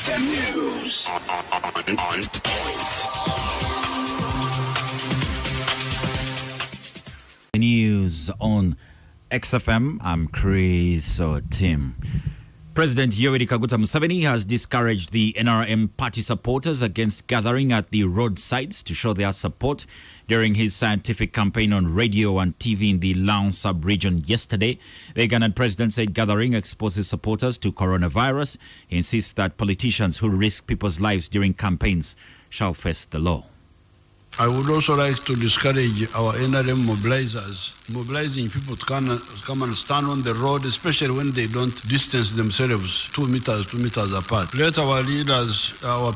XFM News on point. News on XFM. I'm Chris Tim. President Yoweri Kaguta Museveni has discouraged the NRM party supporters against gathering at the roadsides to show their support during his scientific campaign on radio and TV in the Laon sub-region yesterday. The Ugandan president said gathering exposes supporters to coronavirus. He insists that politicians who risk people's lives during campaigns shall face the law. I would also like to discourage our NRM mobilizing people to come and stand on the road, especially when they don't distance themselves 2 meters apart. Let our leaders, our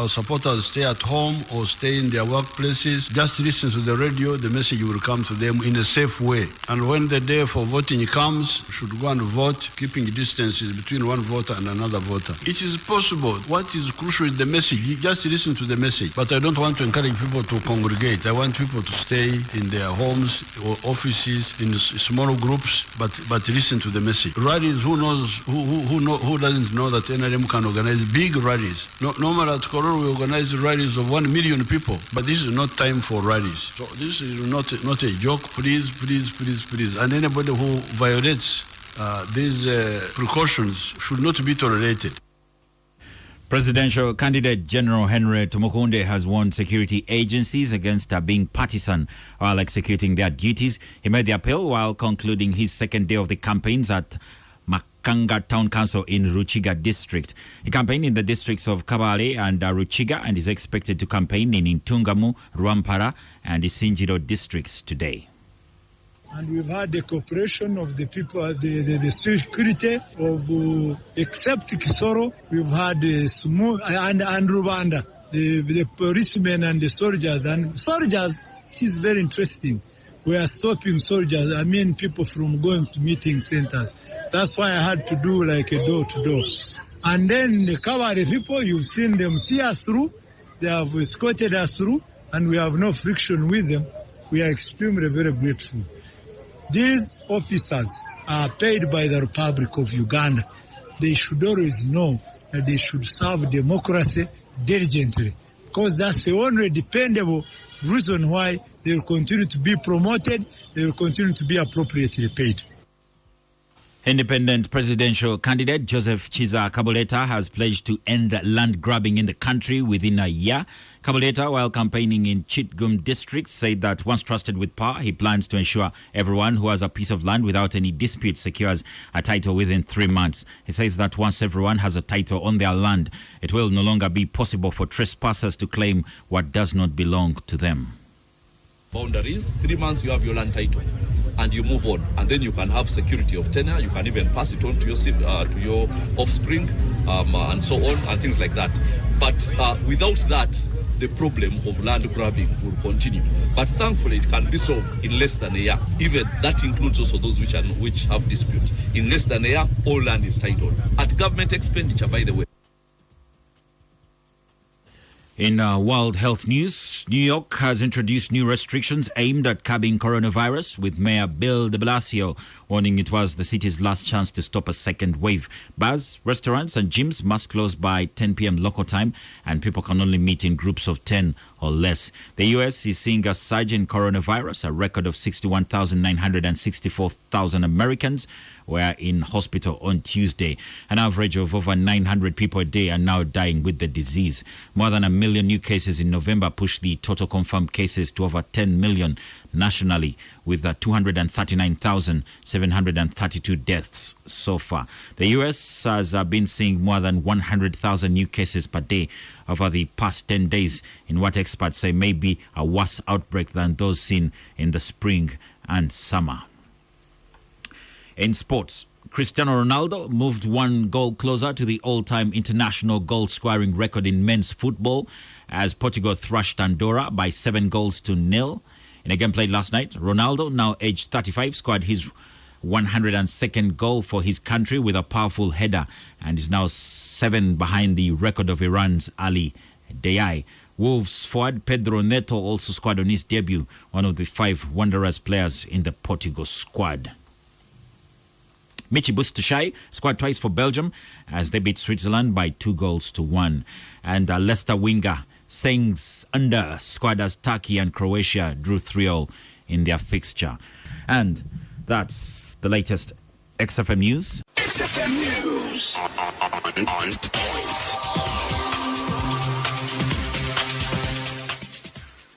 supporters stay at home or stay in their workplaces. Just listen to the radio, the message will come to them in a safe way. And when the day for voting comes, we should go and vote, keeping distances between one voter and another voter. It is possible. What is crucial is the message. You just listen to the message. But I don't want to encourage people to congregate. I want people to stay in their homes or offices in small groups, but listen to the message. Rallies, who doesn't know that NRM can organize big rallies? Normally at Kororo we organize rallies of 1 million people, but this is not time for rallies. So this is not a joke. Please. And anybody who violates these precautions should not be tolerated. Presidential candidate General Henry Muwenda has warned security agencies against being partisan while executing their duties. He made the appeal while concluding his second day of the campaigns at Makanga Town Council in Ruchiga district. He campaigned in the districts of Kabale and Ruchiga and is expected to campaign in Intungamu, Rwampara and Isinjiro districts today. And we've had the cooperation of the people, the security of, except Kisoro, we've had and Rwanda, the policemen and the soldiers. And soldiers, it is very interesting. We are stopping soldiers, people from going to meeting centers. That's why I had to do like a door-to-door. And then the cavalry people, you've seen them see us through. They have escorted us through, and we have no friction with them. We are extremely very grateful. These officers are paid by the Republic of Uganda. They should always know that they should serve democracy diligently, because that's the only dependable reason why they will continue to be promoted, they will continue to be appropriately paid. Independent presidential candidate Joseph Chiza Kabuleta has pledged to end land grabbing in the country within a year. Kabuleta, while campaigning in Chitgum district, said that once trusted with power, he plans to ensure everyone who has a piece of land without any dispute secures a title within 3 months. He says that once everyone has a title on their land, it will no longer be possible for trespassers to claim what does not belong to them. Boundaries, 3 months you have your land title and you move on, and then you can have security of tenure. You can even pass it on to your offspring and so on and things like that. But without that, the problem of land grabbing will continue. But thankfully, it can be solved in less than a year. Even that includes also those which have dispute. In less than a year, all land is titled at government expenditure, by the way. In world health news, New York has introduced new restrictions aimed at curbing coronavirus, with Mayor Bill de Blasio warning it was the city's last chance to stop a second wave. Bars, restaurants and gyms must close by 10 p.m. local time, and people can only meet in groups of 10 or less. The U.S. is seeing a surge in coronavirus. A record of 61,964,000 Americans were in hospital on Tuesday. An average of over 900 people a day are now dying with the disease. More than 1 million new cases in November pushed the total confirmed cases to over 10 million nationally, with 239,732 deaths so far. The U.S. has been seeing more than 100,000 new cases per day over the past 10 days in what experts say may be a worse outbreak than those seen in the spring and summer. In sports, Cristiano Ronaldo moved 1 goal closer to the all-time international goal-scoring record in men's football as Portugal thrashed Andorra by 7-0. In a game played last night, Ronaldo, now aged 35, scored his 102nd goal for his country with a powerful header and is now 7 behind the record of Iran's Ali Deyai. Wolves forward Pedro Neto also scored on his debut, one of the 5 Wanderers players in the Portugal squad. Michi Bustushai scored twice for Belgium as they beat Switzerland by 2-1. And Leicester winger Sengs Under scored as Turkey and Croatia drew 3-0 in their fixture. And that's the latest XFM News. XFM News on point.